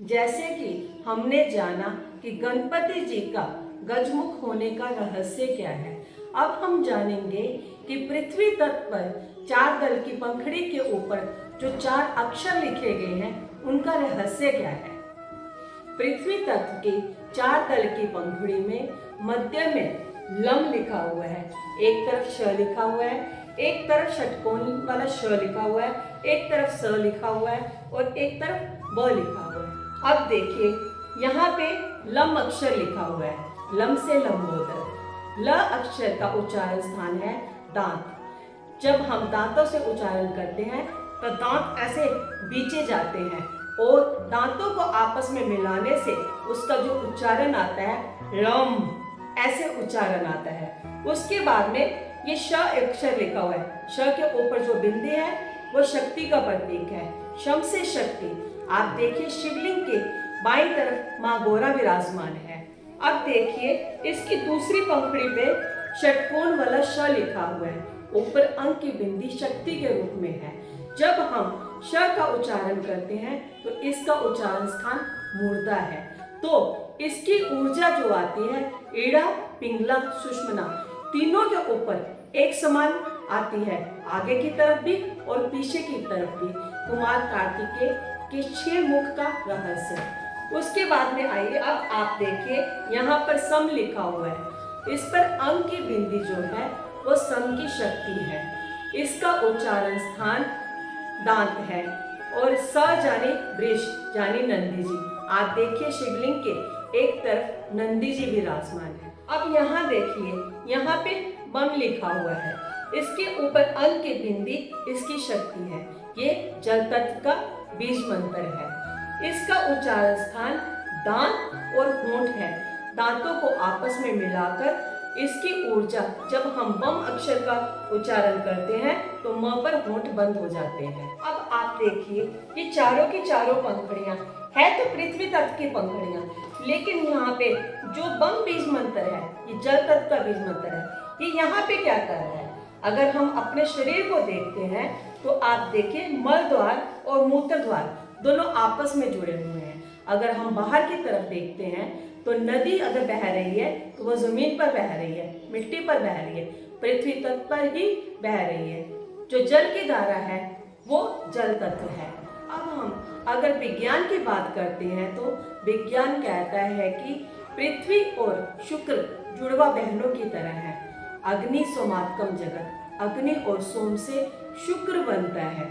जैसे कि हमने जाना कि गणपति जी का गजमुख होने का रहस्य क्या है, अब हम जानेंगे कि पृथ्वी तट पर 4 दल की पंखड़ी के ऊपर जो 4 अक्षर लिखे गए हैं उनका रहस्य क्या है। पृथ्वी तट के 4 दल की पंखुड़ी में मध्य में लम लिखा हुआ है, एक तरफ श लिखा हुआ है, एक तरफ षटकोण वाला श लिखा हुआ है, एक तरफ स लिखा हुआ है और एक तरफ ब लिखा हुआ है। अब देखिए यहाँ पे लम अक्षर लिखा हुआ है, लम से लंबोदर। ल अक्षर का उच्चारण स्थान है दांत। जब हम दांतों से उच्चारण करते हैं तो दांत ऐसे बीचे जाते हैं और दांतों को आपस में मिलाने से उसका जो उच्चारण आता है लम, ऐसे उच्चारण आता है। उसके बाद में ये श अक्षर लिखा हुआ है, श के ऊपर जो बिंदी है वो शक्ति का प्रतीक है, शम से शक्ति। आप देखिए शिवलिंग के बाईं तरफ माँ गौरा विराजमान है। अब देखिए इसकी दूसरी पंखुड़ी पे षटकोण वाला श लिखा हुआ है, ऊपर अंक की बिंदी शक्ति के रूप में है। जब हम श का उच्चारण करते हैं तो इसका उच्चारण स्थान मूर्धा है, तो इसकी ऊर्जा जो आती है ईड़ा, पिंगला, सुषुम्ना तीनों के ऊपर एक समान आती है, आगे की तरफ भी और पीछे की तरफ भी। कुमार कार्तिकेय के 6 मुख का रहस्य। उसके बाद में आइए अब आप देखिए यहाँ पर सम लिखा हुआ है, इस पर अंक की बिंदी जो है वो सम की शक्ति है। इसका उच्चारण स्थान दांत है और स जाने वृष जाने नंदी जी। आप देखिए शिवलिंग के एक तरफ नंदी जी विराजमान है। अब यहाँ देखिए यहाँ पे बम लिखा हुआ है, इसके ऊपर अंक की बिंदी इसकी शक्ति है। ये जल तत्व का बीज मंत्र है। इसका उच्चारण स्थान दांत और होंठ है। दांतों को आपस में मिलाकर इसकी ऊर्जा, जब हम बम अक्षर का उच्चारण करते हैं तो म पर होंठ बंद हो जाते हैं। अब आप देखिए ये चारों की चारों पंखुड़ियां है तो पृथ्वी तत्व की पंखुड़ियां, लेकिन यहाँ पे जो बम बीज मंत्र है ये जल तत्व का बीज मंत्र है, ये यहाँ पे क्या कर रहा है। अगर हम अपने शरीर को देखते हैं तो आप देखिए मल द्वार और मूत्र द्वार दोनों आपस में जुड़े हुए हैं। अगर हम बाहर की तरफ देखते हैं तो नदी अगर बह रही है तो वह जमीन पर बह रही है, मिट्टी पर बह रही है, पृथ्वी तत्व पर ही बह रही है। जो जल की धारा है वो जल तत्व है। अब हम अगर विज्ञान की बात करते हैं तो विज्ञान कहता है कि पृथ्वी और शुक्र जुड़वा बहनों की तरह है। अग्नि सोमात्मक जगत, अग्नि और सोम से शुक्र बनता है।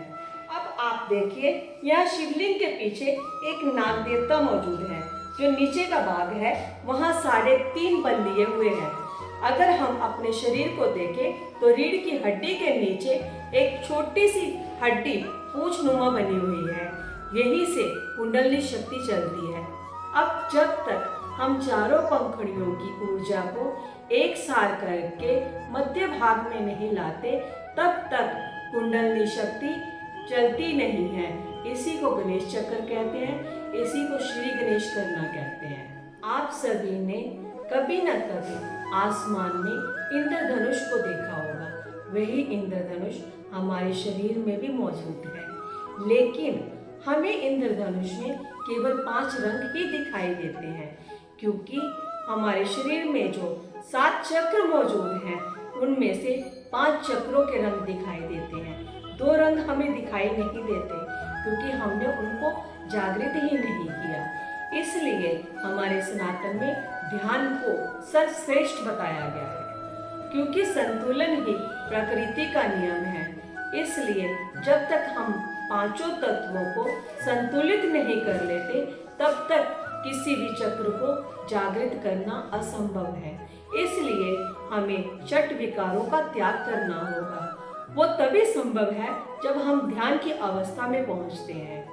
अब आप देखिए यह शिवलिंग के पीछे एक नाग देवता मौजूद है, जो नीचे का भाग है वहाँ 3.5 बल लिए हुए हैं। अगर हम अपने शरीर को देखें तो रीढ़ की हड्डी के नीचे एक छोटी सी हड्डी पूंछनुमा बनी हुई है, यहीं से कुंडली शक्ति चलती है। अब जब तक हम चारों पंखुड़ियों की ऊर्जा को एक सार करके मध्य भाग में नहीं लाते तब तक कुंडली शक्ति चलती नहीं है। इसी को गणेश चक्र कहते हैं, इसी को श्री गणेश करना कहते हैं। आप सभी ने कभी न कभी आसमान में इंद्रधनुष को देखा होगा, वही इंद्रधनुष हमारे शरीर में भी मौजूद है, लेकिन हमें इंद्रधनुष में केवल 5 रंग ही दिखाई देते हैं, क्योंकि हमारे शरीर में जो 7 चक्र मौजूद हैं उनमें से 5 चक्रों के रंग दिखाई देते हैं। 2 रंग हमें दिखाई नहीं देते क्योंकि हमने उनको जागृत ही नहीं किया। इसलिए हमारे सनातन में ध्यान को सर्वश्रेष्ठ बताया गया है, क्योंकि संतुलन ही प्रकृति का नियम है। इसलिए जब तक हम 5 तत्वों को संतुलित नहीं कर लेते तब तक किसी भी चक्र को जागृत करना असंभव है। इसलिए हमें षट विकारों का त्याग करना होगा। वो तभी संभव है जब हम ध्यान की अवस्था में पहुंचते हैं।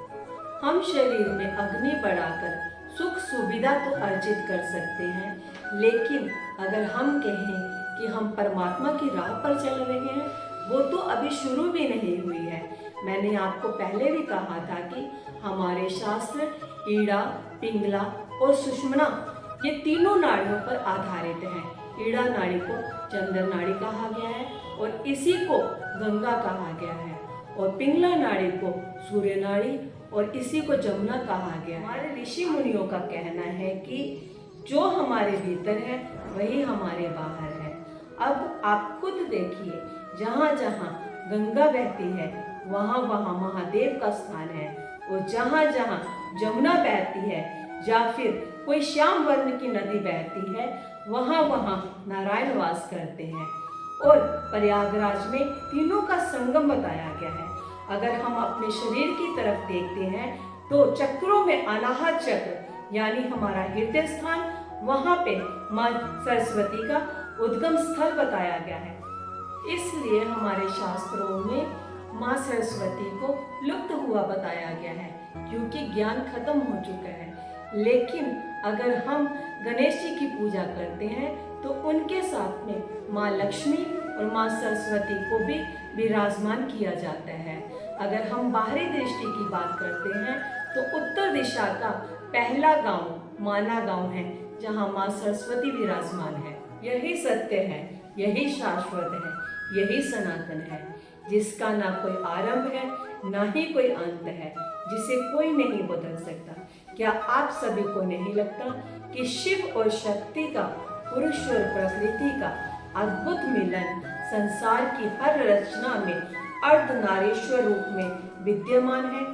हम शरीर में अग्नि बढ़ाकर सुख सुविधा तो अर्जित कर सकते हैं, लेकिन अगर हम कहें कि हम परमात्मा की राह पर चल रहे हैं, वो तो अभी शुरू भी नहीं हुई है। मैंने आपको पहले भी कहा था कि हमारे शास्त्र ईड़ा, पिंगला और सुषुम्ना ये तीनों नाड़ियों पर आधारित हैं। ईड़ा नाड़ी को चंद्र नाड़ी कहा गया है और इसी को गंगा कहा गया है, और पिंगला नाड़ी को सूर्य नाड़ी और इसी को जमुना कहा गया। हमारे ऋषि मुनियों का कहना है कि जो हमारे भीतर है वही हमारे बाहर है। अब आप खुद देखिए, जहाँ जहाँ गंगा बहती है वहाँ वहाँ महादेव का स्थान है, और जहाँ जहाँ जमुना बहती है या फिर कोई श्याम वर्ण की नदी बहती है वहाँ वहाँ नारायण वास करते हैं। और प्रयागराज में तीनों का संगम बताया गया है। अगर हम अपने शरीर की तरफ देखते हैं तो चक्रों में अनाहत चक्र यानी हमारा हृदय स्थान, वहाँ पे माँ सरस्वती का उद्गम स्थल बताया गया है। इसलिए हमारे शास्त्रों में माँ सरस्वती को लुप्त हुआ बताया गया है, क्योंकि ज्ञान खत्म हो चुका है। लेकिन अगर हम गणेश जी की पूजा करते हैं तो उनके साथ में माँ लक्ष्मी और माँ सरस्वती को भी विराजमान किया जाता है। अगर हम बाहरी दृष्टि की बात करते हैं तो उत्तर दिशा का पहला गांव माना गांव है, जहां माँ सरस्वती विराजमान है। यही सत्य है, यही शाश्वत है, यही सनातन है, जिसका ना कोई आरंभ है ना ही कोई अंत है, जिसे कोई नहीं बदल सकता। क्या आप सभी को नहीं लगता कि शिव और शक्ति का, पुरुष और प्रकृति का अद्भुत मिलन संसार की हर रचना में अर्धनारीश्वर रूप में विद्यमान है?